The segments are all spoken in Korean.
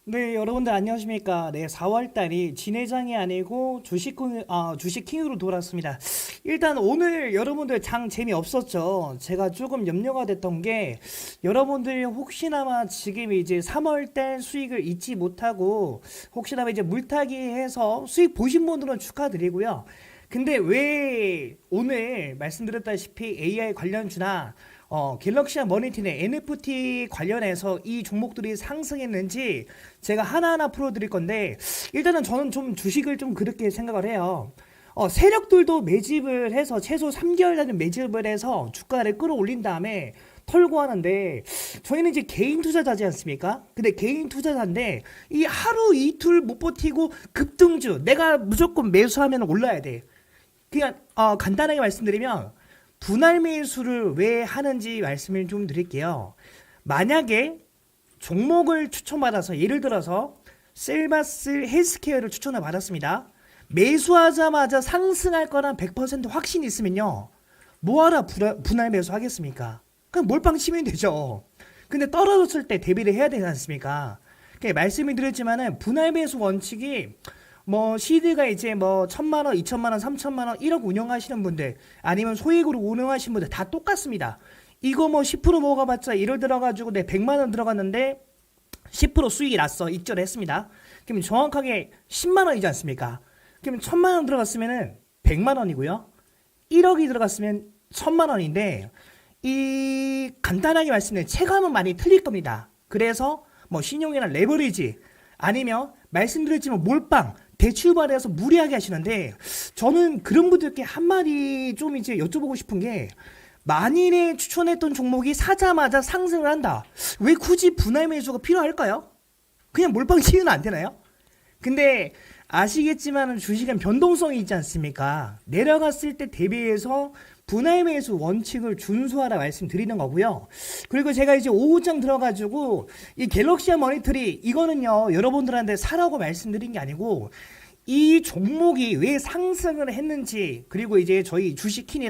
네, 여러분들 안녕하십니까? 네, 4월 달이 진회장이 아니고 주식킹으로 돌아왔습니다. 일단 오늘 여러분들 장 재미없었죠? 제가 조금 염려가 됐던 게 여러분들이 혹시나마 지금 이제 3월 달 수익을 잊지 못하고 혹시나마 이제 물타기 해서 수익 보신 분들은 축하드리고요. 근데 왜 오늘 말씀드렸다시피 AI 관련주나 갤럭시와 머니틴의 NFT 관련해서 이 종목들이 상승했는지 제가 하나하나 풀어드릴 건데, 일단은 저는 좀 주식을 좀 그렇게 생각을 해요. 세력들도 매집을 해서 최소 3개월 단위 매집을 해서 주가를 끌어올린 다음에 털고 하는데, 저희는 이제 개인 투자자지 않습니까? 근데 개인 투자자인데 이 하루 이틀 못 버티고 급등주 내가 무조건 매수하면 올라야 돼. 그냥 간단하게 말씀드리면 분할 매수를 왜 하는지 말씀을 좀 드릴게요. 만약에 종목을 추천받아서 예를 들어서 셀바스 헬스케어를 추천을 받았습니다. 매수하자마자 상승할 거란 100% 확신이 있으면요. 뭐하러 분할 매수 하겠습니까? 그냥 몰빵 치면 되죠. 근데 떨어졌을 때 대비를 해야 되지 않습니까? 말씀을 드렸지만은 분할 매수 원칙이 뭐 시드가 이제 뭐 1,000만 원, 2,000만 원, 3,000만 원 1억 운영하시는 분들 아니면 소액으로 운영하시는 분들 다 똑같습니다. 이거 뭐 10% 먹어봤자 1월 들어가지고 내 100만 원 들어갔는데 10% 수익이 났어. 입절했습니다. 그럼 정확하게 10만 원이지 않습니까? 그럼 1,000만 원 들어갔으면은 100만 원이고요. 1억이 들어갔으면 1,000만 원인데 이 간단하게 말씀드리면 체감은 많이 틀릴 겁니다. 그래서 뭐 신용이나 레버리지 아니면 말씀드렸지만 몰빵 대출발에서 무리하게 하시는데, 저는 그런 분들께 한마디 좀 이제 여쭤보고 싶은 게, 만일에 추천했던 종목이 사자마자 상승을 한다. 왜 굳이 분할 매수가 필요할까요? 그냥 몰빵 치면 안 되나요? 근데 아시겠지만 주식은 변동성이 있지 않습니까? 내려갔을 때 대비해서 분할 매수 원칙을 준수하라 말씀드리는 거고요. 그리고 제가 이제 오후장 들어가지고 이 갤럭시아 머니터리 이거는요 여러분들한테 사라고 말씀드린 게 아니고 이 종목이 왜 상승을 했는지, 그리고 이제 저희 주식킹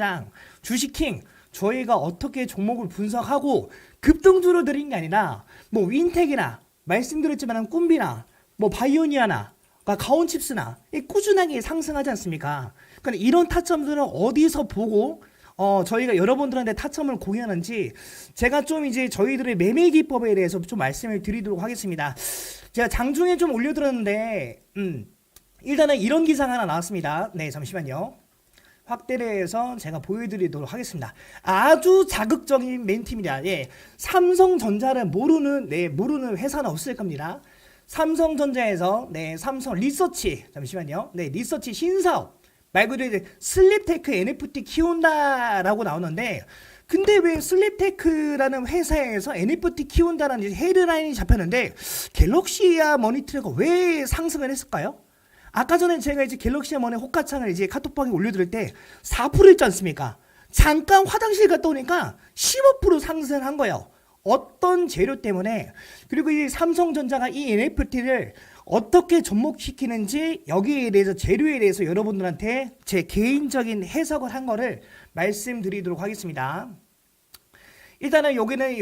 저희가 어떻게 종목을 분석하고 급등주로 드린 게 아니라 뭐 윈텍이나 말씀드렸지만 꿈비나 뭐 바이오니아나 가온칩스나 꾸준하게 상승하지 않습니까? 그러니까 이런 타점들은 어디서 보고 저희가 여러분들한테 타점을 공유하는지 제가 좀 이제 저희들의 매매 기법에 대해서 좀 말씀을 드리도록 하겠습니다. 제가 장중에 좀 올려드렸는데 일단은 이런 기사가 하나 나왔습니다. 네, 잠시만요. 확대를 해서 제가 보여드리도록 하겠습니다. 아주 자극적인 멘트입니다. 예, 삼성전자를 모르는 회사는 없을 겁니다. 삼성전자에서 삼성 리서치, 잠시만요. 네, 리서치 신사업 말 그대로 슬립테크 NFT 키운다라고 나오는데, 근데 왜 슬립테크라는 회사에서 NFT 키운다라는 헤드라인이 잡혔는데 갤럭시아 머니터리가 왜 상승을 했을까요? 아까 전에 제가 이제 갤럭시아 머니 호가창을 이제 카톡방에 올려드릴 때 4%였지 않습니까? 잠깐 화장실 갔다 오니까 15% 상승한 거예요. 어떤 재료 때문에. 그리고 이 삼성전자가 이 NFT를 어떻게 접목시키는지, 여기에 대해서 재료에 대해서 여러분들한테 제 개인적인 해석을 한 거를 말씀드리도록 하겠습니다. 일단은 여기는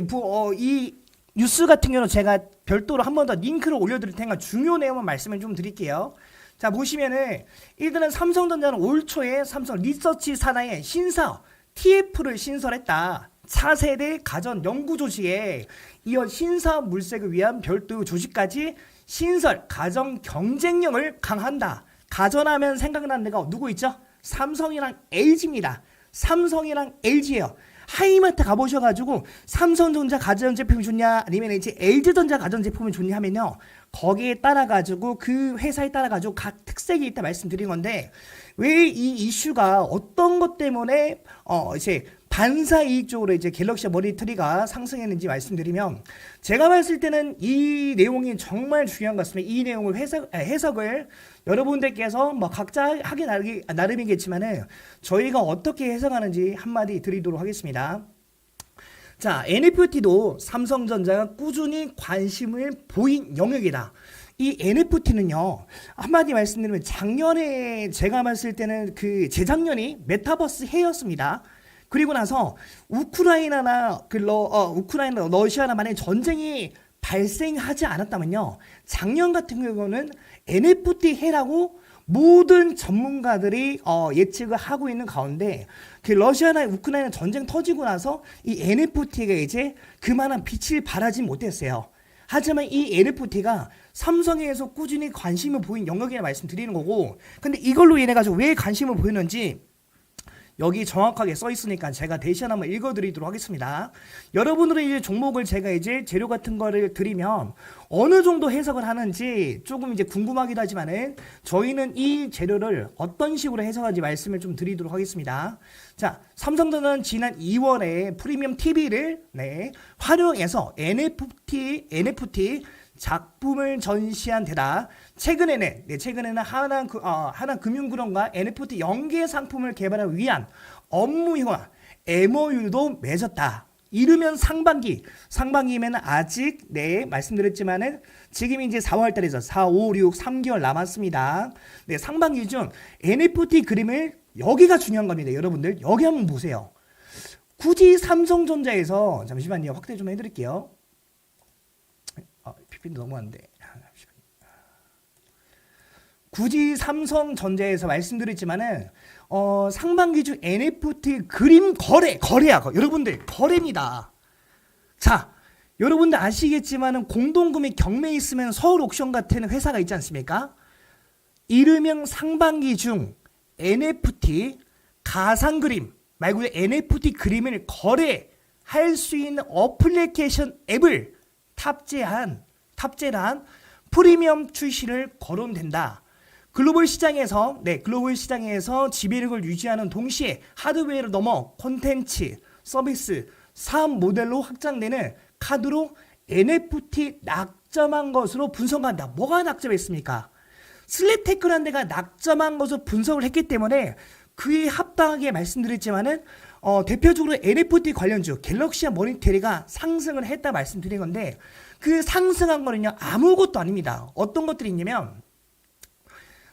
이 뉴스 같은 경우는 제가 별도로 한 번 더 링크를 올려드릴 테니까 중요 내용만 말씀을 좀 드릴게요. 자, 보시면은 일단은 삼성전자는 올 초에 삼성 리서치 산하의 신사업 TF를 신설했다. 차세대 가전 연구 조직에 이어 신사업 물색을 위한 별도 조직까지 신설, 가전 경쟁력을 강한다. 가전하면 생각나는 데가 누구 있죠? 삼성이랑 LG입니다. 삼성이랑 LG예요. 하이마트 가보셔가지고 삼성전자 가전제품이 좋냐 아니면 이제 LG전자 가전제품이 좋냐 하면요, 거기에 따라가지고 그 회사에 따라가지고 각 특색이 있다 말씀드린 건데, 왜 이 이슈가 어떤 것 때문에 이제 반사이익적으로 이제 갤럭시 머니터리가 상승했는지 말씀드리면, 제가 봤을 때는 이 내용이 정말 중요한 것 같습니다. 이 내용을 해석을 여러분들께서 뭐 각자 하기 나름이겠지만은 저희가 어떻게 해석하는지 한마디 드리도록 하겠습니다. 자, NFT도 삼성전자가 꾸준히 관심을 보인 영역이다. 이 NFT는요, 한마디 말씀드리면 작년에 제가 봤을 때는 재작년이 메타버스 해였습니다. 그리고 나서 우크라이나 러시아나 만약 전쟁이 발생하지 않았다면요. 작년 같은 경우는 NFT 해라고 모든 전문가들이 예측을 하고 있는 가운데 그 러시아나 우크라이나 전쟁 터지고 나서 이 NFT가 이제 그만한 빛을 발하지 못했어요. 하지만 이 NFT가 삼성에서 꾸준히 관심을 보인 영역이라 말씀드리는 거고, 근데 이걸로 인해 가지고 왜 관심을 보이는지 여기 정확하게 써 있으니까 제가 대신 한번 읽어드리도록 하겠습니다. 여러분들의 이제 종목을 제가 이제 재료 같은 거를 드리면 어느 정도 해석을 하는지 조금 이제 궁금하기도 하지만은 저희는 이 재료를 어떤 식으로 해석하는지 말씀을 좀 드리도록 하겠습니다. 자, 삼성전자는 지난 2월에 프리미엄 TV를 활용해서 NFT 작품을 전시한 데다 최근에는 하나금융그룹과 NFT 연계 상품을 개발하기 위한 업무형화 MOU도 맺었다. 이르면 상반기면 아직 말씀드렸지만은 지금 이제 4월 달에서 4, 5, 6, 3개월 남았습니다. 상반기 중 NFT 그림을 여기가 중요한 겁니다. 여러분들 여기 한번 보세요. 굳이 삼성전자에서 잠시만요. 확대 좀 해드릴게요. PP도 너무한데. 굳이 삼성전자에서 말씀드렸지만은 상반기 중 NFT 그림 거래야. 여러분들 거래입니다. 자, 여러분들 아시겠지만은 공동구매 경매에 있으면 서울 옥션 같은 회사가 있지 않습니까? 이르면 상반기 중 NFT 가상 그림 말고 NFT 그림을 거래할 수 있는 어플리케이션 앱을 탑재한 프리미엄 출시를 거론된다. 글로벌 시장에서 지배력을 유지하는 동시에 하드웨어를 넘어 콘텐츠, 서비스, 사업 모델로 확장되는 카드로 NFT 낙점한 것으로 분석한다. 뭐가 낙점했습니까? 슬랩테크라는 데가 낙점한 것으로 분석을 했기 때문에 그에 합당하게 말씀드렸지만은 대표적으로 NFT 관련주 갤럭시와 모니터리가 상승을 했다 말씀드린 건데 그 상승한 거는요 아무것도 아닙니다. 어떤 것들이 있냐면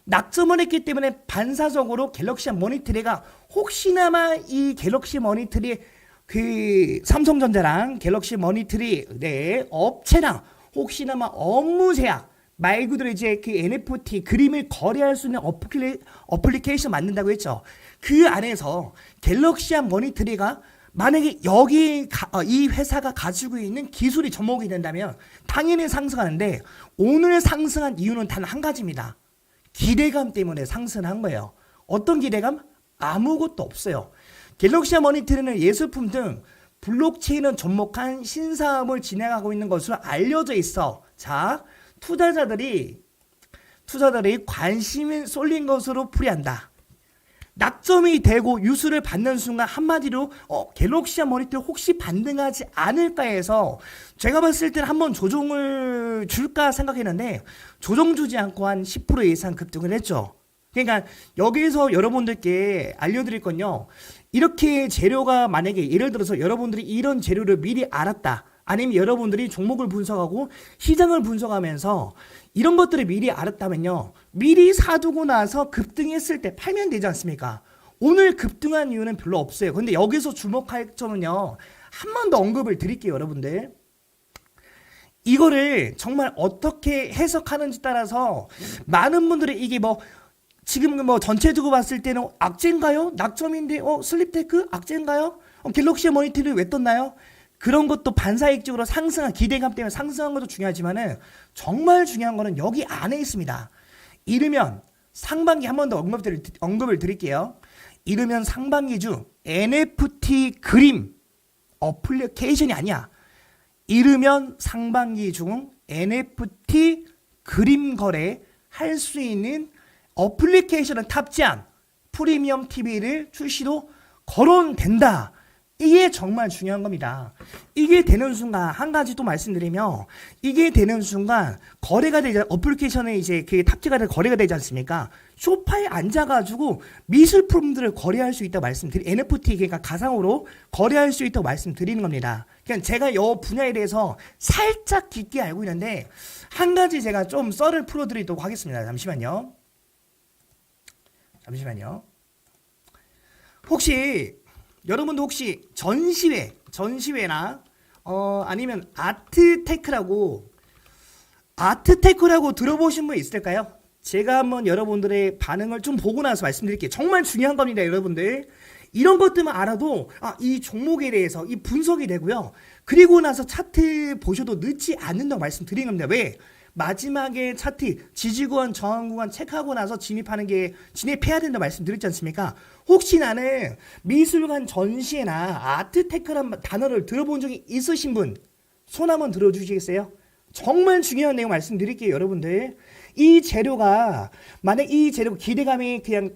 낙점을 했기 때문에 반사적으로 갤럭시와 모니터리가 혹시나마 이 갤럭시 모니터리 그 삼성전자랑 갤럭시 모니터리 업체랑 혹시나마 업무 제약 말 그대로 이제 그 NFT 그림을 거래할 수 있는 어플리케이션 만든다고 했죠. 그 안에서 갤럭시와 모니터리가 만약에 이 회사가 가지고 있는 기술이 접목이 된다면 당연히 상승하는데 오늘 상승한 이유는 단 한 가지입니다. 기대감 때문에 상승한 거예요. 어떤 기대감? 아무것도 없어요. 갤럭시와 모니터리는 예술품 등 블록체인을 접목한 신사업을 진행하고 있는 것으로 알려져 있어. 자, 투자자들이 관심을 쏠린 것으로 풀이한다. 낙점이 되고 유수를 받는 순간 한마디로 갤럭시와 모니터 혹시 반등하지 않을까 해서 제가 봤을 때는 한번 조정을 줄까 생각했는데 조정 주지 않고 한 10% 이상 급등을 했죠. 그러니까 여기서 여러분들께 알려드릴 건요. 이렇게 재료가 만약에 예를 들어서 여러분들이 이런 재료를 미리 알았다. 아니면 여러분들이 종목을 분석하고 시장을 분석하면서 이런 것들을 미리 알았다면요. 미리 사두고 나서 급등했을 때 팔면 되지 않습니까? 오늘 급등한 이유는 별로 없어요. 근데 여기서 주목할 점은요. 한 번 더 언급을 드릴게요. 여러분들. 이거를 정말 어떻게 해석하는지 따라서 많은 분들이 이게 지금 전체적으로 봤을 때는 악재인가요? 낙점인데 슬립테크 악재인가요? 갤럭시 모니터를 왜 떴나요? 그런 것도 반사익적으로 상승한 기대감 때문에 상승한 것도 중요하지만은 정말 중요한 거는 여기 안에 있습니다. 이르면 상반기 한 번 더 언급을 드릴게요. 이르면 상반기 중 NFT 그림 어플리케이션이 아니야. 이르면 상반기 중 NFT 그림 거래 할 수 있는 어플리케이션을 탑재한 프리미엄 TV를 출시도 거론된다. 이게 정말 중요한 겁니다. 이게 되는 순간 한 가지 또 말씀드리면 이게 되는 순간 거래가 되지 어플리케이션에 이제 그 탑재가 돼 거래가 되지 않습니까? 소파에 앉아가지고 미술품들을 거래할 수 있다고 NFT 그러니까 가상으로 거래할 수 있다고 말씀드리는 겁니다. 그냥 제가 이 분야에 대해서 살짝 깊게 알고 있는데 한 가지 제가 좀 썰을 풀어드리도록 하겠습니다. 잠시만요. 여러분도 혹시 전시회나 아니면 아트테크라고 들어보신 분 있을까요? 제가 한번 여러분들의 반응을 좀 보고 나서 말씀드릴게요. 정말 중요한 겁니다, 여러분들. 이런 것들만 알아도 이 종목에 대해서 이 분석이 되고요. 그리고 나서 차트 보셔도 늦지 않는다고 말씀드리는 겁니다. 왜? 마지막에 차트 지지구간 저항구간 체크하고 나서 진입해야 된다고 말씀드렸지 않습니까? 혹시 나는 미술관 전시회나 아트테크란 단어를 들어본 적이 있으신 분 손 한번 들어주시겠어요? 정말 중요한 내용 말씀드릴게요, 여러분들. 이 재료가 만약 이 재료가 기대감이 그냥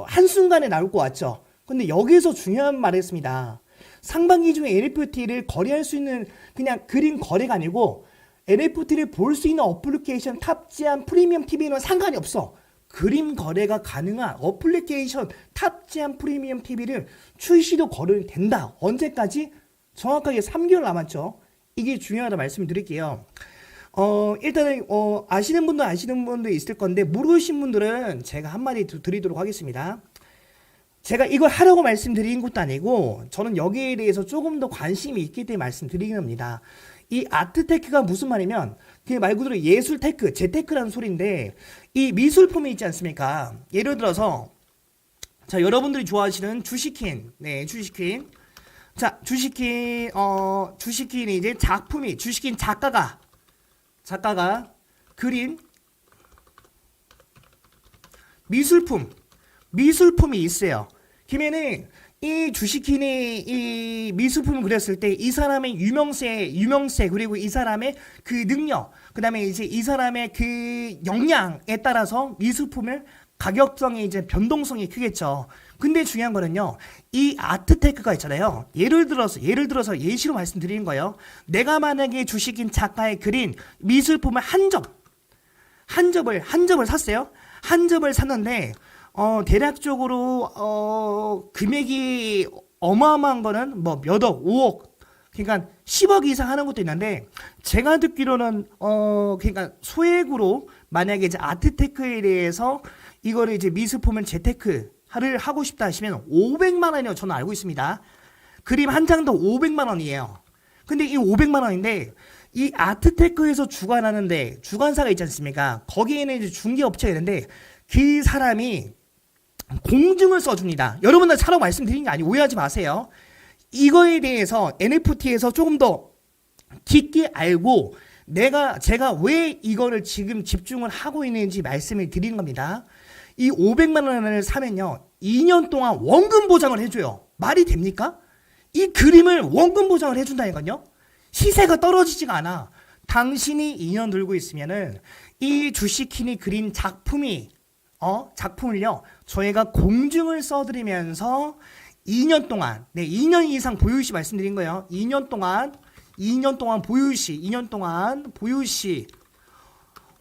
한순간에 나올 것 같죠. 근데 여기서 중요한 말을 했습니다. 상반기 중에 NFT를 거래할 수 있는 그냥 그림 거래가 아니고 NFT를 볼 수 있는 어플리케이션 탑재한 프리미엄 TV는 상관이 없어. 그림 거래가 가능한 어플리케이션 탑재한 프리미엄 TV를 출시도 거래는 된다. 언제까지? 정확하게 3개월 남았죠. 이게 중요하다 말씀을 드릴게요. 일단은 아시는 분도 있을 건데 모르신 분들은 제가 한마디 드리도록 하겠습니다. 제가 이걸 하라고 말씀드린 것도 아니고 저는 여기에 대해서 조금 더 관심이 있기 때문에 말씀드리긴 합니다. 이 아트테크가 무슨 말이면 그냥 말 그대로 예술테크, 재테크라는 소리인데 이 미술품이 있지 않습니까? 예를 들어서 자, 여러분들이 좋아하시는 주식킨, 네, 주식킨. 자, 주식킨이 이제 주식킨 작가가 그린 미술품이 있어요. 그러면은 이 주식킨이 이 미술품을 그렸을 때 이 사람의 유명세 그리고 이 사람의 그 능력, 그다음에 이제 이 사람의 그 역량에 따라서 미술품을 가격성이 이제 변동성이 크겠죠. 근데 중요한 거는요, 이 아트테크가 있잖아요. 예를 들어서 예시로 말씀드리는 거예요. 내가 만약에 주식킨 작가의 그린 미술품을 한 접을 샀어요. 한 접을 샀는데 대략적으로 금액이 어마어마한 거는 뭐 몇억, 5억, 그러니까 10억 이상 하는 것도 있는데 제가 듣기로는 그러니까 소액으로 만약에 이제 아트테크에 대해서 이거를 이제 미술품을 재테크를 하고 싶다 하시면 500만 원이라고 저는 알고 있습니다. 그림 한 장도 500만 원이에요. 근데 이 500만 원인데 이 아트테크에서 주관하는데 주관사가 있지 않습니까? 거기에는 이제 중개업체가 있는데 그 사람이 공증을 써줍니다. 여러분들 차라고 말씀드린 게 아니고 오해하지 마세요. 이거에 대해서 NFT에서 조금 더 깊게 알고 제가 왜 이거를 지금 집중을 하고 있는지 말씀을 드리는 겁니다. 이 500만 원을 사면요 2년 동안 원금 보장을 해줘요. 말이 됩니까? 이 그림을 원금 보장을 해준다니까요. 시세가 떨어지지가 않아. 당신이 2년 들고 있으면은 이 주식킨이 그린 작품을요 저희가 공증을 써드리면서 2년 동안 2년 이상 보유시 말씀드린 거예요. 2년 동안 보유시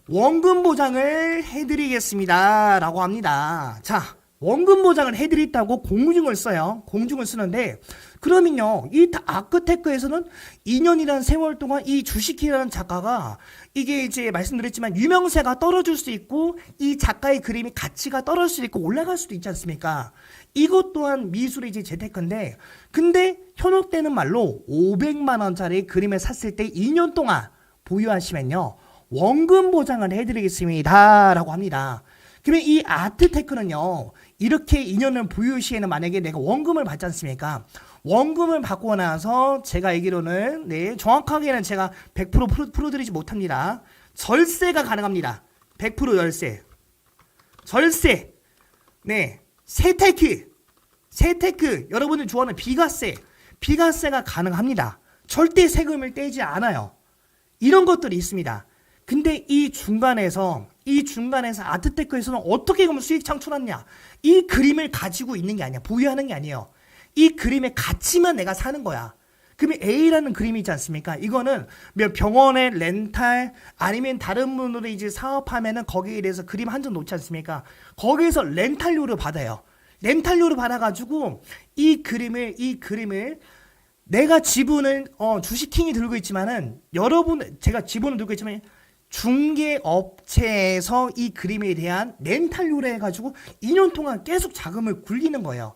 원금 보장을 해드리겠습니다 라고 합니다. 자, 원금 보장을 해드린다고 공증을 써요. 공증을 쓰는데 그러면요 이 아크테크에서는 2년이라는 세월 동안 이 주식킨이라는 작가가 이게 이제 말씀드렸지만 유명세가 떨어질 수 있고 이 작가의 그림이 가치가 떨어질 수 있고 올라갈 수도 있지 않습니까? 이것 또한 미술의 이제 재테크인데 근데 현혹되는 말로 500만 원짜리 그림을 샀을 때 2년 동안 보유하시면요 원금 보장을 해드리겠습니다 라고 합니다. 그러면 이 아트테크는요 이렇게 2년을 보유 시에는 만약에 내가 원금을 받지 않습니까? 원금을 받고 나서 제가 알기로는 정확하게는 제가 100% 풀어드리지 못합니다. 절세가 가능합니다. 100% 절세. 세테크 여러분들 좋아하는 비과세가 가능합니다. 절대 세금을 떼지 않아요. 이런 것들이 있습니다. 근데 이 중간에서 아트테크에서는 어떻게 그러면 수익 창출하느냐? 이 그림을 가지고 있는 게 아니야. 보유하는 게 아니에요. 이 그림의 가치만 내가 사는 거야. 그러면 A라는 그림이 있지 않습니까? 이거는 병원의 렌탈 아니면 다른 분으로 이제 사업하면은 거기에 대해서 그림 한 점 놓지 않습니까? 거기에서 렌탈료를 받아요. 렌탈료를 받아가지고 이 그림을 내가 지분을 주식킹이 들고 있지만은 제가 지분을 들고 있지만 중개업체에서 이 그림에 대한 렌탈료를 해가지고 2년 동안 계속 자금을 굴리는 거예요.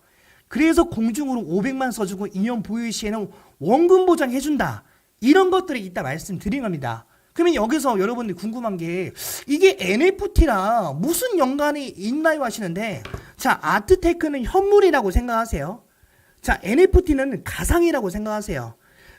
그래서 공중으로 500만 써주고 2년 보유 시에는 원금 보장 해준다. 이런 것들이 있다 말씀드린 겁니다. 그러면 여기서 여러분들이 궁금한 게 이게 NFT랑 무슨 연관이 있나요 하시는데, 자, 아트테크는 현물이라고 생각하세요. 자, NFT는 가상이라고 생각하세요.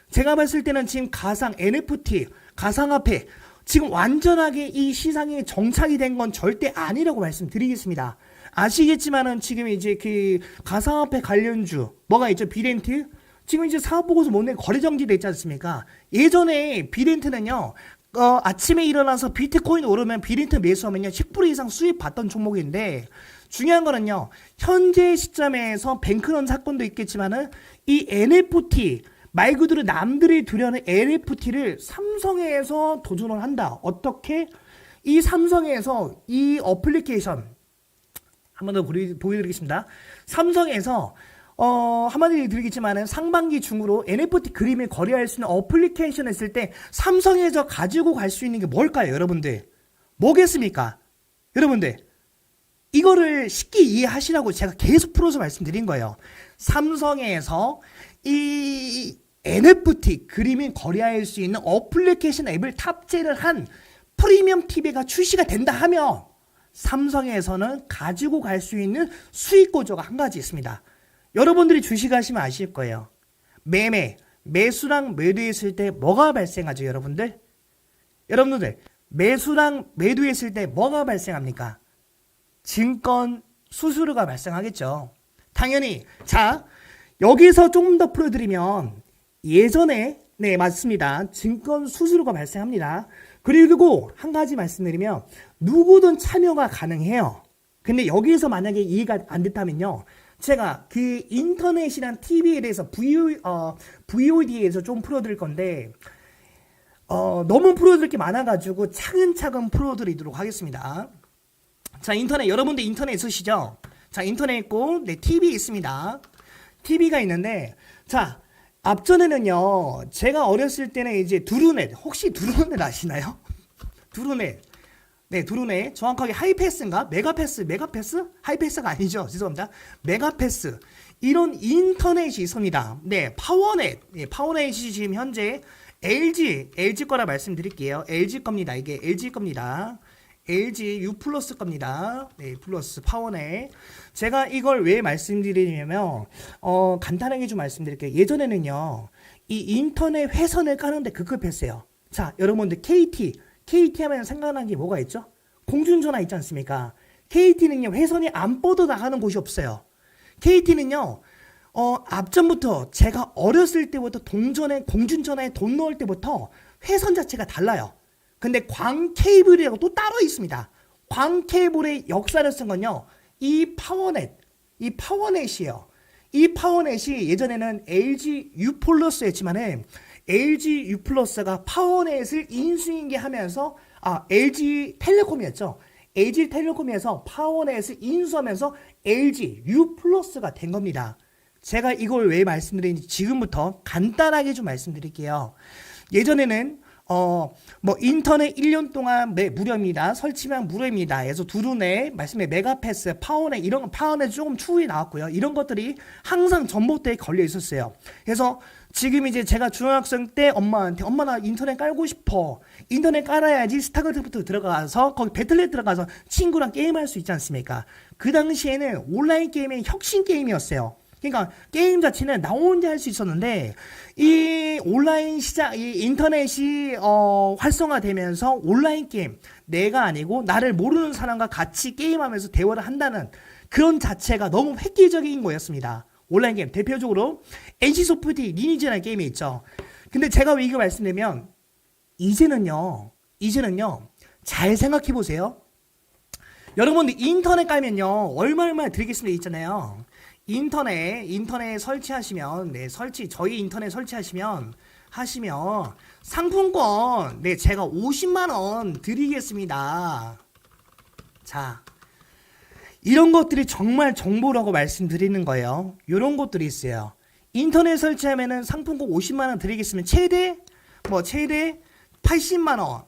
제가 봤을 때는 지금 가상 NFT, 가상화폐 지금 완전하게 이 시장에 정착이 된 건 절대 아니라고 말씀드리겠습니다. 아시겠지만은 지금 이제 그 가상화폐 관련주 뭐가 있죠? 비렌트? 지금 이제 사업보고서 못 내고 거래 정지돼 있지 않습니까? 예전에 비렌트는요, 아침에 일어나서 비트코인 오르면 비렌트 매수하면요 10% 이상 수익 받던 종목인데, 중요한 거는요, 현재 시점에서 뱅크런 사건도 있겠지만은 이 NFT 말 그대로 남들이 두려는 NFT를 삼성에서 도전을 한다. 어떻게? 이 삼성에서 이 어플리케이션 한 번 더 보여드리겠습니다. 삼성에서 한마디로 드리겠지만은 상반기 중으로 NFT 그림을 거래할 수 있는 어플리케이션을 쓸 때 삼성에서 가지고 갈 수 있는 게 뭘까요, 여러분들? 뭐겠습니까? 여러분들, 이거를 쉽게 이해하시라고 제가 계속 풀어서 말씀드린 거예요. 삼성에서 이 NFT 그림을 거래할 수 있는 어플리케이션 앱을 탑재를 한 프리미엄 TV가 출시가 된다 하면 삼성에서는 가지고 갈 수 있는 수익 구조가 한 가지 있습니다. 여러분들이 주식하시면 아실 거예요. 매수랑 매도했을 때 뭐가 발생하죠, 여러분들? 여러분들, 매수랑 매도했을 때 뭐가 발생합니까? 증권 수수료가 발생하겠죠. 당연히. 자, 여기서 조금 더 풀어드리면 예전에, 네, 맞습니다. 증권 수수료가 발생합니다. 그리고 한 가지 말씀드리면 누구든 참여가 가능해요. 근데 여기에서 만약에 이해가 안 됐다면요, 제가 그 인터넷이란 TV에 대해서 VOD에서 좀 풀어드릴 건데, 너무 풀어드릴 게 많아가지고 차근차근 풀어드리도록 하겠습니다. 자, 인터넷, 여러분들 인터넷 있으시죠? 자, 인터넷 있고, 네, TV 있습니다. TV가 있는데, 자, 앞전에는요, 제가 어렸을 때는 이제 두루넷, 혹시 두루넷 아시나요? 두루넷. 네, 두루넷. 정확하게 하이패스인가? 메가패스? 하이패스가 아니죠. 죄송합니다. 메가패스. 이런 인터넷이 있습니다. 네, 파워넷. 네, 파워넷이 지금 현재 LG 거라 말씀드릴게요. LG 겁니다. 이게 LG 겁니다. LG U 플러스 겁니다. 네, 플러스 파워넷. 제가 이걸 왜 말씀드리냐면, 간단하게 좀 말씀드릴게요. 예전에는요, 이 인터넷 회선을 까는데 급급했어요. 자, 여러분들 KT 하면 생각나는 게 뭐가 있죠? 공중전화 있지 않습니까? KT는요, 회선이 안 뻗어나가는 곳이 없어요. KT는요, 앞전부터 제가 어렸을 때부터 공중전화에 돈 넣을 때부터 회선 자체가 달라요. 근데 광 케이블이라고 또 따로 있습니다. 광 케이블의 역사를 쓴 건요, 이 파워넷이에요. 이 파워넷이 예전에는 LG U 플러스였지만은 LG U 플러스가 파워넷을 인수인계하면서 LG 텔레콤이었죠. LG 텔레콤에서 파워넷을 인수하면서 LG U 플러스가 된 겁니다. 제가 이걸 왜 말씀드리는지 지금부터 간단하게 좀 말씀드릴게요. 예전에는 인터넷 1년 동안 무료입니다. 설치만 무료입니다. 그래서 두루넷, 말씀에 메가패스, 파워넷, 이런 거, 파워넷 조금 추후에 나왔고요. 이런 것들이 항상 전봇대에 걸려 있었어요. 그래서 지금 이제 제가 중학생 때 엄마한테, 엄마 나 인터넷 깔고 싶어. 인터넷 깔아야지 스타크래프트 들어가서, 거기 배틀넷 들어가서 친구랑 게임할 수 있지 않습니까? 그 당시에는 온라인 게임의 혁신 게임이었어요. 그러니까 게임 자체는 나 혼자 할 수 있었는데, 이 온라인 이 인터넷이 활성화되면서 온라인 게임, 내가 아니고 나를 모르는 사람과 같이 게임하면서 대화를 한다는 그런 자체가 너무 획기적인 거였습니다. 온라인 게임 대표적으로 NC소프트 리니지라는 게임이 있죠. 근데 제가 왜 이거 말씀드리면, 이제는요 잘 생각해 보세요. 여러분들 인터넷 깔면요 얼마 드리겠습니다 있잖아요. 인터넷 설치하시면, 저희 인터넷 설치하시면, 상품권, 제가 50만원 드리겠습니다. 자, 이런 것들이 정말 정보라고 말씀드리는 거예요. 이런 것들이 있어요. 인터넷 설치하면은 상품권 50만원 드리겠습니다. 최대 80만원.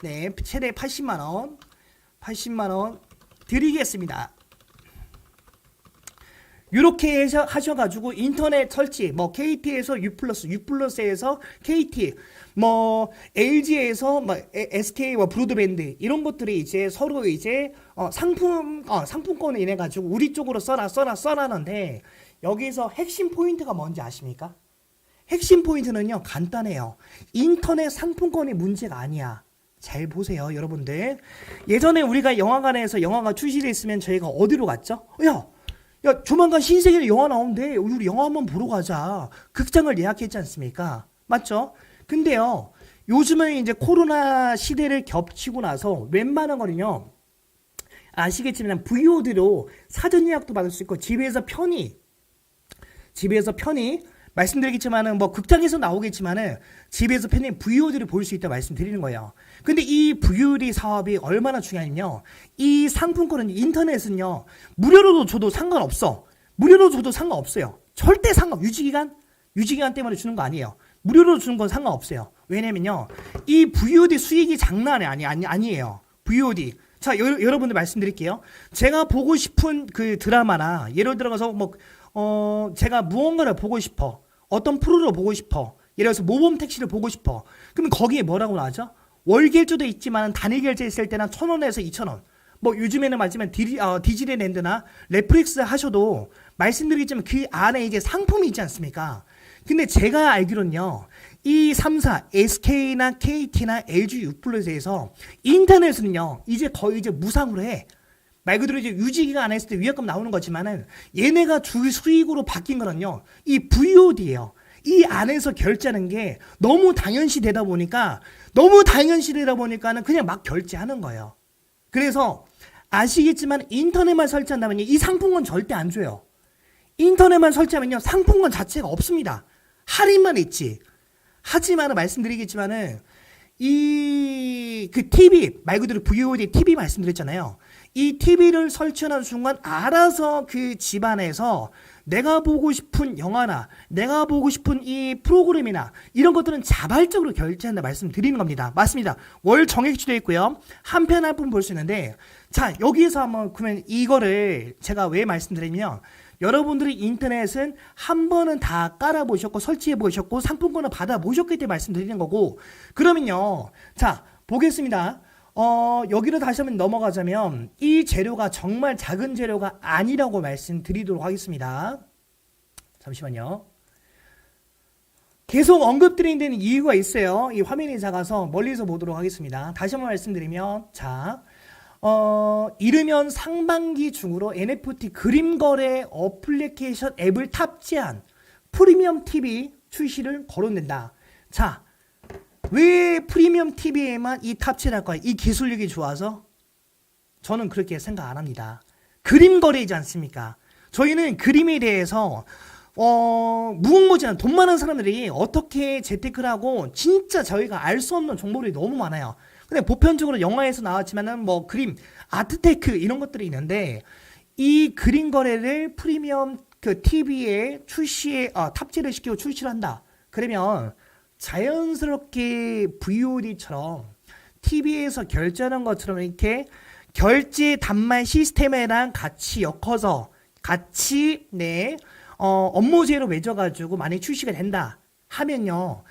네, 최대 80만원 드리겠습니다. 이렇게 하셔가지고 인터넷 설치, 뭐 KT에서 U 플러스, U 플러스에서 KT, 뭐 LG에서 뭐 SK 뭐 브로드밴드 이런 것들이 이제 서로 이제 상품권을 인해 가지고 우리 쪽으로 써라는데 여기서 핵심 포인트가 뭔지 아십니까? 핵심 포인트는요 간단해요. 인터넷 상품권이 문제가 아니야. 잘 보세요, 여러분들. 예전에 우리가 영화관에서 영화가 출시됐으면 저희가 어디로 갔죠? 야, 조만간 신세계 영화 나오는데 우리 영화 한번 보러 가자. 극장을 예약했지 않습니까? 맞죠? 근데요, 요즘은 이제 코로나 시대를 겹치고 나서 웬만한 거는요, 아시겠지만 VOD로 사전 예약도 받을 수 있고 집에서 편히 말씀드리겠지만은 뭐 극장에서 나오겠지만은 집에서 편히 VOD를 볼 수 있다 말씀드리는 거예요. 근데 이 VOD 사업이 얼마나 중요하냐면요. 이 상품권은 인터넷은요. 무료로도 줘도 상관없어. 무료로 줘도 상관없어요. 절대 유지기간 때문에 주는 거 아니에요. 무료로 주는 건 상관없어요. 왜냐면요. 이 VOD 수익이 장난이 아니에요. VOD. 자, 여러분들 말씀드릴게요. 제가 보고 싶은 그 드라마나 예를 들어서 제가 무언가를 보고 싶어. 어떤 프로를 보고 싶어. 예를 들어서 모범 택시를 보고 싶어. 그러면 거기에 뭐라고 나오죠? 월 결제도 있지만 단일 결제했을 때는 1,000원에서 2,000원. 뭐 요즘에는 말하자면 디즈니랜드나 넷플릭스 하셔도 말씀드리겠지만 그 안에 이제 상품이 있지 않습니까? 근데 제가 알기로는요. 이 3사 SK나 KT나 LG U+에서 인터넷은요. 이제 거의 이제 무상으로 해. 말 그대로 이제 유지기간 안 했을 때 위약금 나오는 거지만은 얘네가 주 수익으로 바뀐 거는요. 이 VOD예요. 이 안에서 결제하는 게 너무 당연시 되다 보니까는 그냥 막 결제하는 거예요. 그래서 아시겠지만 인터넷만 설치한다면 이 상품권 절대 안 줘요. 인터넷만 설치하면요. 상품권 자체가 없습니다. 할인만 있지. 하지만 말씀드리겠지만은 그 TV 말 그대로 VOD TV 말씀드렸잖아요. 이 TV를 설치하는 순간 알아서 그 집안에서 내가 보고 싶은 영화나 내가 보고 싶은 이 프로그램이나 이런 것들은 자발적으로 결제한다 말씀드리는 겁니다. 맞습니다. 월 정액주도 있고요. 한 편 한 편 볼 수 있는데 자 여기에서 한번 그러면 이거를 제가 왜 말씀드리냐면 여러분들이 인터넷은 한 번은 다 깔아보셨고 설치해보셨고 상품권을 받아보셨기 때문에 말씀드리는 거고 그러면요. 자 보겠습니다. 여기로 다시 한번 넘어가자면 이 재료가 정말 작은 재료가 아니라고 말씀드리도록 하겠습니다. 잠시만요. 계속 언급드리는 이유가 있어요. 이 화면이 작아서 멀리서 보도록 하겠습니다. 다시 한번 말씀드리면 자 이르면 상반기 중으로 NFT 그림 거래 어플리케이션 앱을 탑재한 프리미엄 TV 출시를 거론된다. 자, 왜 프리미엄 TV에만 이 탑재를 할까요? 이 기술력이 좋아서? 저는 그렇게 생각 안 합니다. 그림 거래이지 않습니까? 저희는 그림에 대해서 무궁무진한 돈 많은 사람들이 어떻게 재테크를 하고 진짜 저희가 알 수 없는 정보들이 너무 많아요. 근데 보편적으로 영화에서 나왔지만은 뭐 그림, 아트테크 이런 것들이 있는데 이 그림 거래를 프리미엄 그 TV에 탑재를 시키고 출시를 한다. 그러면 자연스럽게 VOD처럼 TV에서 결제하는 것처럼 이렇게 결제 단말 시스템이랑 같이 엮어서 같이 업무제로 맺어가지고 만약 출시가 된다 하면요.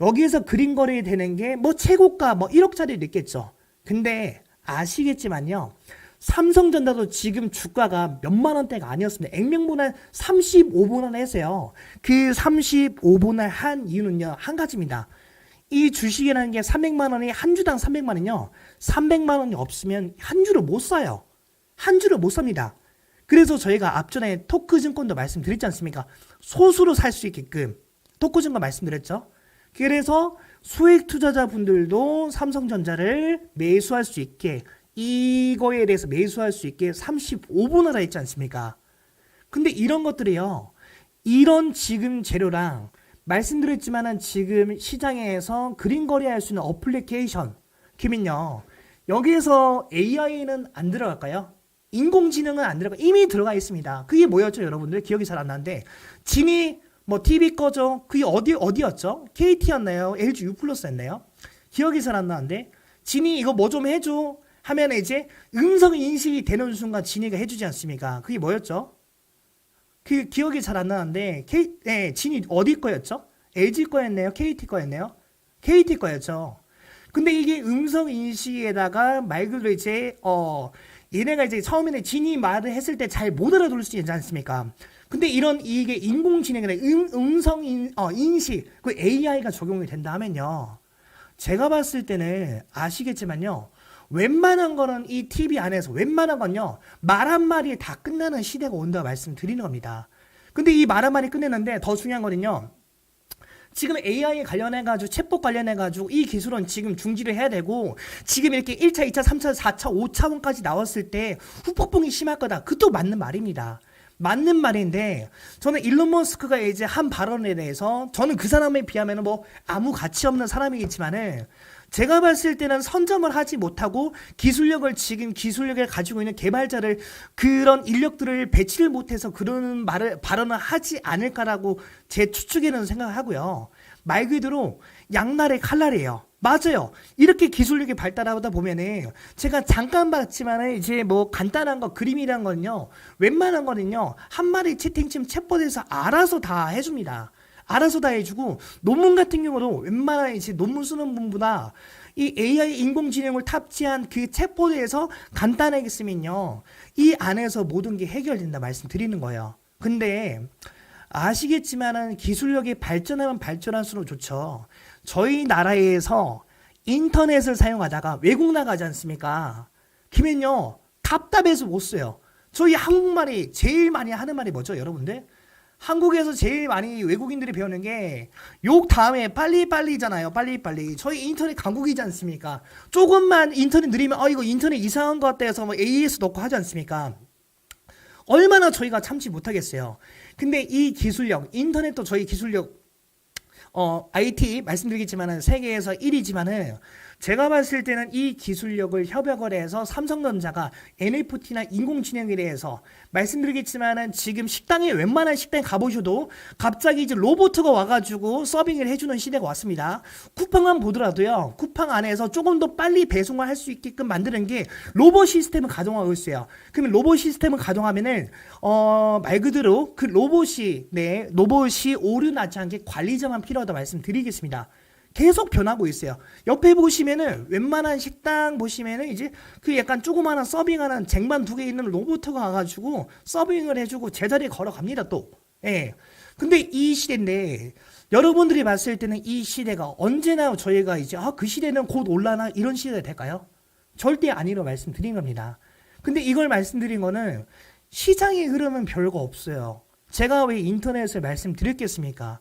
여기에서 그림 거래 되는 게 뭐 최고가 뭐 1억짜리도 있겠죠. 근데 아시겠지만요. 삼성전자도 지금 주가가 몇만 원대가 아니었습니다. 액면분할 35분할 했어요. 그 35분할 한 이유는요. 한 가지입니다. 이 주식이라는 게 300만 원이 한 주당 300만 원이요. 300만 원이 없으면 한 주를 못 사요. 한 주를 못 삽니다. 그래서 저희가 앞전에 토크증권도 말씀드렸지 않습니까? 소수로 살 수 있게끔 토크증권 말씀드렸죠. 그래서 소액 투자자분들도 삼성전자를 매수할 수 있게 이거에 대해서 매수할 수 있게 35분을 했지 않습니까? 근데 이런 것들이요. 이런 지금 재료랑 말씀드렸지만은 지금 시장에서 그림 거래할 수 있는 어플리케이션 그러면요. 여기에서 AI는 안 들어갈까요? 인공지능은 안 들어가 이미 들어가 있습니다. 그게 뭐였죠, 여러분들? 기억이 잘 안 나는데 진이 뭐 TV 꺼져. 그게 어디였죠? KT였나요? LG U+였나요? 기억이 잘 안 나는데 진이 이거 뭐 좀 해줘 하면 이제 음성 인식이 되는 순간 진이가 해주지 않습니까? 그게 뭐였죠? 그 기억이 잘 안 나는데 진이 어디 거였죠? LG 거였네요? KT 거였네요? KT 거였죠. 근데 이게 음성 인식에다가 말 그대로 이제 얘네가 이제 처음에는 진이 말을 했을 때 잘 못 알아들을 수 있지 않습니까? 근데 이게 인공지능의 음성 인식 그 AI가 적용이 된다 하면요. 제가 봤을 때는 아시겠지만요. 웬만한 거는 이 TV 안에서 웬만한 건요. 말 한마디에 다 끝나는 시대가 온다 말씀드리는 겁니다. 근데 이 말 한마디 끝내는데 더 중요한 거는요. 지금 AI에 관련해가지고 챗봇 관련해가지고 이 기술은 지금 중지를 해야 되고 지금 이렇게 1차, 2차, 3차, 4차, 5차원까지 나왔을 때 후폭풍이 심할 거다. 그것도 맞는 말입니다. 맞는 말인데 저는 일론 머스크가 이제 한 발언에 대해서 저는 그 사람에 비하면 뭐 아무 가치 없는 사람이겠지만은 제가 봤을 때는 선점을 하지 못하고 기술력을 가지고 있는 개발자를 그런 인력들을 배치를 못해서 그런 발언을 하지 않을까라고 제 추측에는 생각을 하고요. 말 그대로 양날의 칼날이에요. 맞아요. 이렇게 기술력이 발달하다 보면은 제가 잠깐 봤지만은 이제 뭐 간단한 거 그림이란 건요. 웬만한 거는요. 한 마리 채팅창 챗봇에서 알아서 다 해줍니다. 알아서 다 해주고 논문 같은 경우도 웬만한 이제 논문 쓰는 분보다 이 AI 인공지능을 탑재한 그 챗봇에서 간단하게 쓰면요. 이 안에서 모든 게 해결된다 말씀드리는 거예요. 근데 아시겠지만은 기술력이 발전하면 발전할수록 좋죠. 저희 나라에서 인터넷을 사용하다가 외국 나가지 않습니까? 그러면요. 답답해서 못 써요. 저희 한국말이 제일 많이 하는 말이 뭐죠, 여러분들? 한국에서 제일 많이 외국인들이 배우는 게 욕 다음에 빨리빨리잖아요. 빨리빨리. 저희 인터넷 강국이지 않습니까? 조금만 인터넷 느리면 이거 인터넷 이상한 것 같다 해서 뭐 AS 넣고 하지 않습니까? 얼마나 저희가 참지 못하겠어요. 근데 이 기술력, 인터넷도 저희 기술력 IT 말씀드리겠지만은 세계에서 1위지만은 제가 봤을 때는 이 기술력을 협약을 해서 삼성전자가 NFT나 인공지능에 대해서 말씀드리겠지만은 지금 웬만한 식당에 가보셔도 갑자기 이제 로봇가 와가지고 서빙을 해주는 시대가 왔습니다. 쿠팡만 보더라도요. 쿠팡 안에서 조금 더 빨리 배송을 할 수 있게끔 만드는 게 로봇 시스템을 가동하고 있어요. 그러면 로봇 시스템을 가동하면은 말 그대로 그 로봇이 오류 나지 않게 관리자만 필요하다 말씀드리겠습니다. 계속 변하고 있어요. 옆에 보시면은 웬만한 식당 보시면은 이제 그 약간 조그마한 서빙하는 쟁반 2개 있는 로봇가 와가지고 서빙을 해주고 제자리에 걸어갑니다 또. 예. 근데 이 시대인데 여러분들이 봤을 때는 이 시대가 언제나 저희가 이제 그 시대는 곧 올라나 이런 시대가 될까요? 절대 아니라고 말씀드린 겁니다. 근데 이걸 말씀드린 거는 시장의 흐름은 별거 없어요. 제가 왜 인터넷을 말씀드렸겠습니까?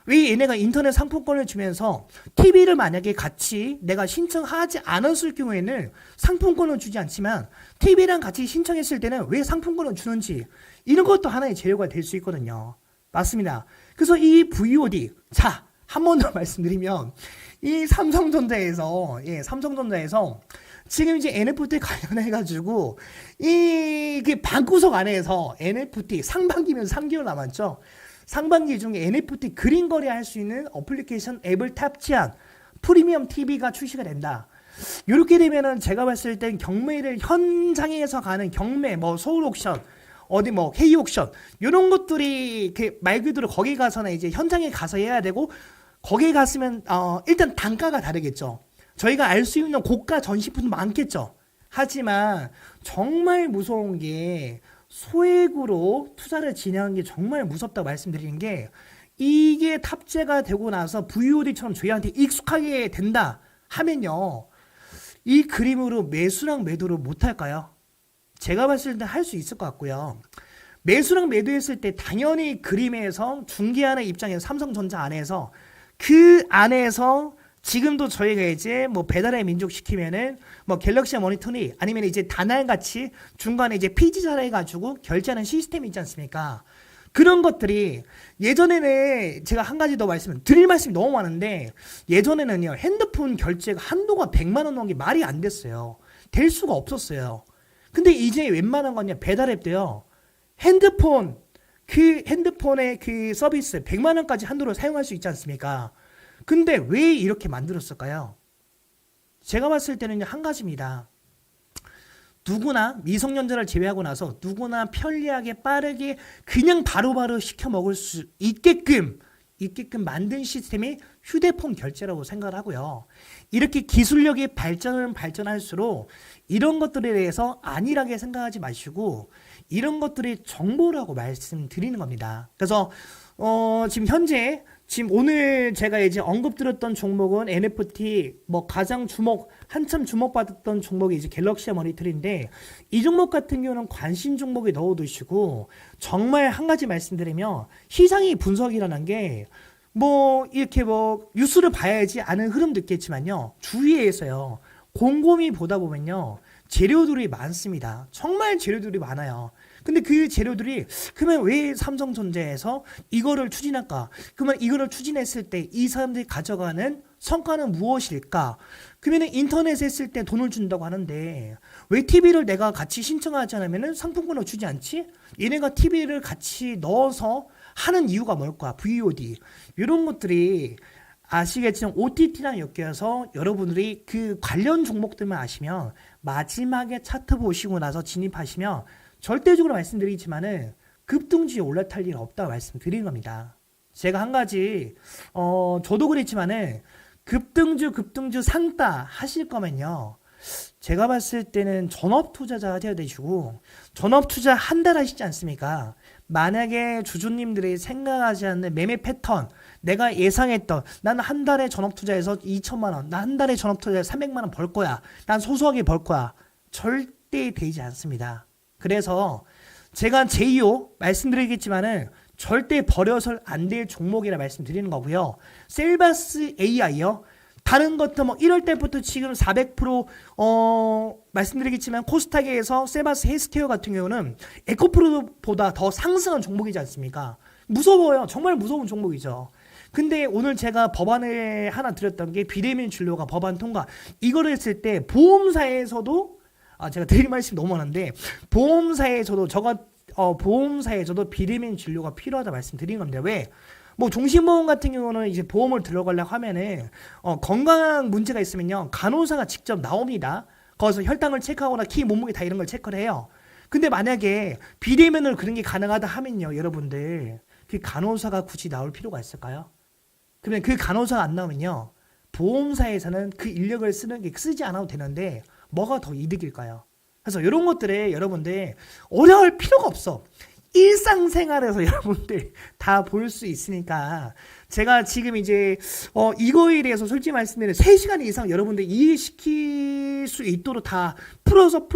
왜 얘네가 인터넷 상품권을 주면서 TV를 만약에 같이 내가 신청하지 않았을 경우에는 상품권을 주지 않지만 TV랑 같이 신청했을 때는 왜 상품권을 주는지 이런 것도 하나의 재료가 될 수 있거든요. 맞습니다. 그래서 이 VOD 한 번 더 말씀드리면 이 삼성전자에서 지금 이제 NFT 관련해가지고 이게 방구석 안에서 NFT 상반기면 3개월 남았죠. 상반기 중에 NFT 그림 거래할 수 있는 어플리케이션 앱을 탑재한 프리미엄 TV가 출시가 된다. 이렇게 되면은 제가 봤을 땐 경매를 현장에서 가는 경매, 뭐 서울 옥션, 어디 뭐 K 옥션 이런 것들이 말 그대로 거기 가서는 이제 현장에 가서 해야 되고 거기 갔으면 일단 단가가 다르겠죠. 저희가 알 수 있는 고가 전시품도 많겠죠. 하지만 정말 무서운 게 소액으로 투자를 진행하는 게 정말 무섭다고 말씀드리는 게 이게 탑재가 되고 나서 VOD처럼 저희한테 익숙하게 된다 하면요. 이 그림으로 매수랑 매도를 못할까요? 제가 봤을 때 할 수 있을 것 같고요. 매수랑 매도했을 때 당연히 그림에서 중개하는 입장에서 삼성전자 안에서 그 안에서 지금도 저희가 이제 뭐 배달의 민족 시키면은 뭐 갤럭시 모니터니 아니면 이제 다날같이 중간에 이제 피지사를 해가지고 결제하는 시스템이 있지 않습니까? 그런 것들이 예전에는 제가 한 가지 더 드릴 말씀이 너무 많은데 예전에는요 핸드폰 결제가 한도가 100만 원 넘게 말이 안 됐어요. 될 수가 없었어요. 근데 이제 웬만한 건요 배달앱도요 핸드폰의 그 서비스 100만 원까지 한도로 사용할 수 있지 않습니까? 근데 왜 이렇게 만들었을까요? 제가 봤을 때는 한 가지입니다. 누구나 미성년자를 제외하고 나서 누구나 편리하게 빠르게 그냥 바로바로 시켜 먹을 수 있게끔 만든 시스템이 휴대폰 결제라고 생각을 하고요. 이렇게 기술력이 발전할수록 이런 것들에 대해서 안일하게 생각하지 마시고 이런 것들이 정보라고 말씀드리는 겁니다. 그래서 지금 오늘 제가 이제 언급드렸던 종목은 NFT 가장 한참 주목받았던 종목이 이제 갤럭시 모니터인데 이 종목 같은 경우는 관심 종목에 넣어두시고 정말 한 가지 말씀드리면 시장이 분석이라는 게 이렇게 뉴스를 봐야지 아는 흐름도 있겠지만요. 주위에서요. 곰곰이 보다 보면요. 재료들이 많습니다. 정말 재료들이 많아요. 근데 그 재료들이 그러면 왜 삼성전자에서 이거를 추진할까? 그러면 이거를 추진했을 때 이 사람들이 가져가는 성과는 무엇일까? 그러면 인터넷에 했을 때 돈을 준다고 하는데 왜 TV를 내가 같이 신청하지 않으면 상품권을 주지 않지? 얘네가 TV를 같이 넣어서 하는 이유가 뭘까? VOD 이런 것들이 아시겠지만 OTT랑 엮여서 여러분들이 그 관련 종목들만 아시면 마지막에 차트 보시고 나서 진입하시면 절대적으로 말씀드리지만은 급등주에 올라탈 일 없다고 말씀드리는 겁니다. 제가 한 가지 저도 그랬지만은 급등주 상따 하실 거면요. 제가 봤을 때는 전업 투자자 하셔야 되시고 전업 투자 한 달 하시지 않습니까? 만약에 주주님들이 생각하지 않는 매매 패턴 내가 예상했던 나는 한 달에 전업 투자해서 2천만 원, 나 한 달에 전업 투자해서 300만 원 벌 거야. 난 소소하게 벌 거야. 절대 되지 않습니다. 그래서 제가 제2호 말씀드리겠지만은 절대 버려서 안 될 종목이라 말씀드리는 거고요. 셀바스 AI요. 다른 것도 1월 때부터 지금 400% 말씀드리겠지만 코스닥에서 셀바스 헬스케어 같은 경우는 에코프로보다 더 상승한 종목이지 않습니까? 무서워요. 정말 무서운 종목이죠. 근데 오늘 제가 법안을 하나 드렸던 게 비대면 진료가 법안 통과. 이거를 했을 때 보험사에서도 제가 드릴 말씀이 너무 많은데 보험사에서도 비대면 진료가 필요하다 말씀드린 겁니다. 왜? 종신보험 같은 경우는 이제 보험을 들어가려고 하면은 건강 문제가 있으면요 간호사가 직접 나옵니다. 거기서 혈당을 체크하거나 키 몸무게 다 이런 걸 체크를 해요. 근데 만약에 비대면으로 그런 게 가능하다 하면요 여러분들 그 간호사가 굳이 나올 필요가 있을까요? 그러면 그 간호사가 안 나오면요 보험사에서는 그 인력을 쓰지 않아도 되는데 뭐가 더 이득일까요? 그래서 이런 것들에 여러분들 어려울 필요가 없어. 일상생활에서 여러분들 다 볼 수 있으니까 제가 지금 이제 이거에 대해서 솔직히 말씀드리면 3시간 이상 여러분들 이해시킬 수 있도록 다 풀어서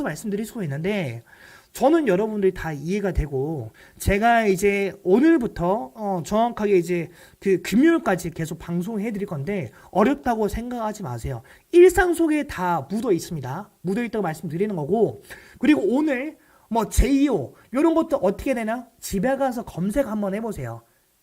말씀드릴 수가 있는데 저는 여러분들이 다 이해가 되고 제가 이제 오늘부터 정확하게 이제 그 금요일까지 계속 방송해 드릴 건데 어렵다고 생각하지 마세요. 일상 속에 다 묻어 있습니다. 묻어 있다고 말씀드리는 거고 그리고 오늘 제2호 이런 것도 어떻게 되나 집에 가서 검색 한번 해보세요.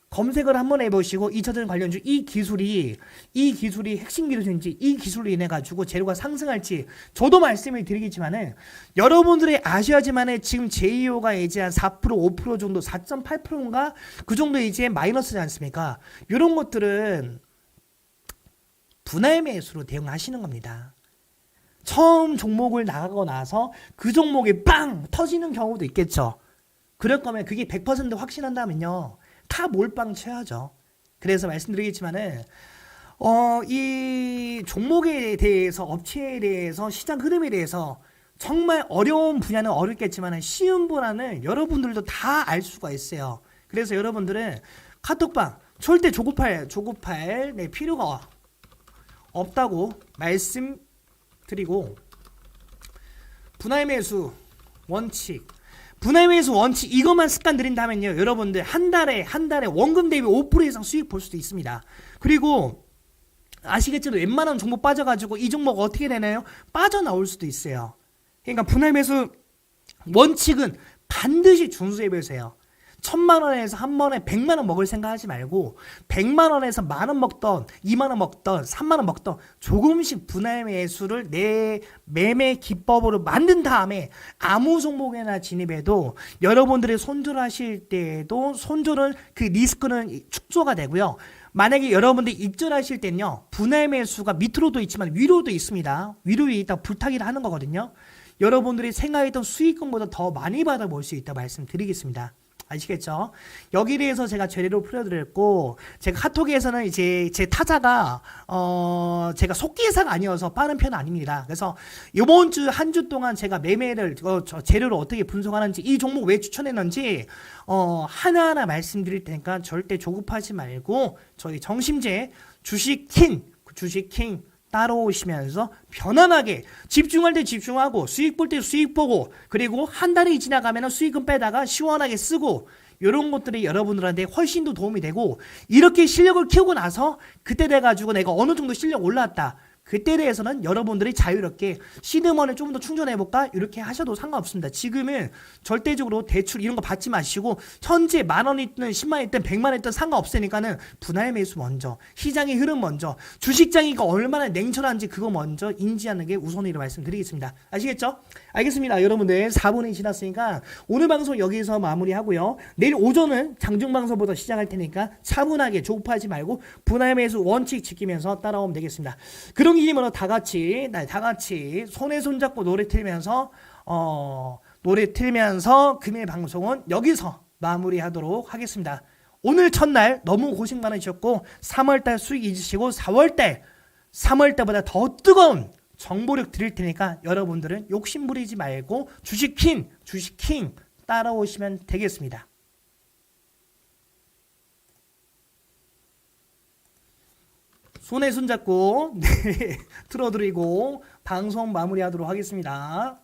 검색을 한번 해보시고 2차전 관련주 이 기술이 핵심 기술인지 이 기술로 인해 가지고 재료가 상승할지 저도 말씀을 드리겠지만은 여러분들이 아셔야지만은 지금 제2호가 이제 한 4% 5% 정도 4.8%인가 그 정도 이제 마이너스지 않습니까? 이런 것들은 분할 매수로 대응하시는 겁니다. 처음 종목을 나가고 나서 그 종목이 빵 터지는 경우도 있겠죠. 그럴 거면 그게 100% 확신한다면요. 다 몰빵 쳐야죠. 그래서 말씀드리겠지만은 이 종목에 대해서 업체에 대해서 시장 흐름에 대해서 정말 어려운 분야는 어렵겠지만 쉬운 분야는 여러분들도 다 알 수가 있어요. 그래서 여러분들은 카톡방 절대 조급할 필요가 없다고 말씀드리고 분할 매수 원칙 이것만 습관 들인다면요 여러분들 한 달에 원금 대비 5% 이상 수익 볼 수도 있습니다. 그리고 아시겠지만 웬만한 종목 빠져가지고 이 종목 어떻게 되나요? 빠져나올 수도 있어요. 그러니까 분할 매수 원칙은 반드시 준수해 보세요. 1,000만원에서 한 번에 100만원 먹을 생각하지 말고 100만원에서 만원 먹던 2만원 먹던 3만원 먹던 조금씩 분할 매수를 내 매매 기법으로 만든 다음에 아무 종목에나 진입해도 여러분들이 손절하실 때에도 손절은 그 리스크는 축소가 되고요. 만약에 여러분들이 익절하실 때는요 분할 매수가 밑으로도 있지만 위로도 있습니다. 위로에 있다 불타기를 하는 거거든요. 여러분들이 생각했던 수익금보다 더 많이 받아볼 수 있다고 말씀드리겠습니다. 아시겠죠? 여기에 대해서 제가 죄례로 풀어드렸고, 제가 카톡에서는 이제 제 타자가 제가 속기회사가 아니어서 빠른 편은 아닙니다. 그래서 이번 주 한 주 동안 제가 매매를 재료를 어떻게 분석하는지, 이 종목 왜 추천했는지 하나하나 말씀드릴 테니까 절대 조급하지 말고 저희 정심제 주식킹 따라오시면서 편안하게 집중할 때 집중하고 수익 볼 때 수익 보고, 그리고 한 달이 지나가면 수익은 빼다가 시원하게 쓰고, 이런 것들이 여러분들한테 훨씬 더 도움이 되고, 이렇게 실력을 키우고 나서 그때 돼가지고 내가 어느 정도 실력 올랐다, 그때 대해서는 여러분들이 자유롭게 시드머니를 좀 더 충전해볼까 이렇게 하셔도 상관없습니다. 지금은 절대적으로 대출 이런 거 받지 마시고 현재 10,000원 있든 10만 있든 100만 있든 상관없으니까는 분할 매수 먼저, 시장의 흐름 먼저, 주식장이가 얼마나 냉철한지 그거 먼저 인지하는 게 우선이라고 말씀드리겠습니다. 아시겠죠? 알겠습니다. 여러분들 4분이 지났으니까 오늘 방송 여기서 마무리하고요. 내일 오전은 장중방송부터 시작할 테니까 차분하게 조급하지 말고 분할 매수 원칙 지키면서 따라오면 되겠습니다. 그런 기념으로 다 같이 손에 손잡고 노래 틀면서 금일 방송은 여기서 마무리하도록 하겠습니다. 오늘 첫날 너무 고생 많으셨고 3월달 수익 잊으시고 3월달보다 더 뜨거운 정보력 드릴 테니까 여러분들은 욕심 부리지 말고 주식킹 따라오시면 되겠습니다. 손에 손잡고 틀어드리고 방송 마무리하도록 하겠습니다.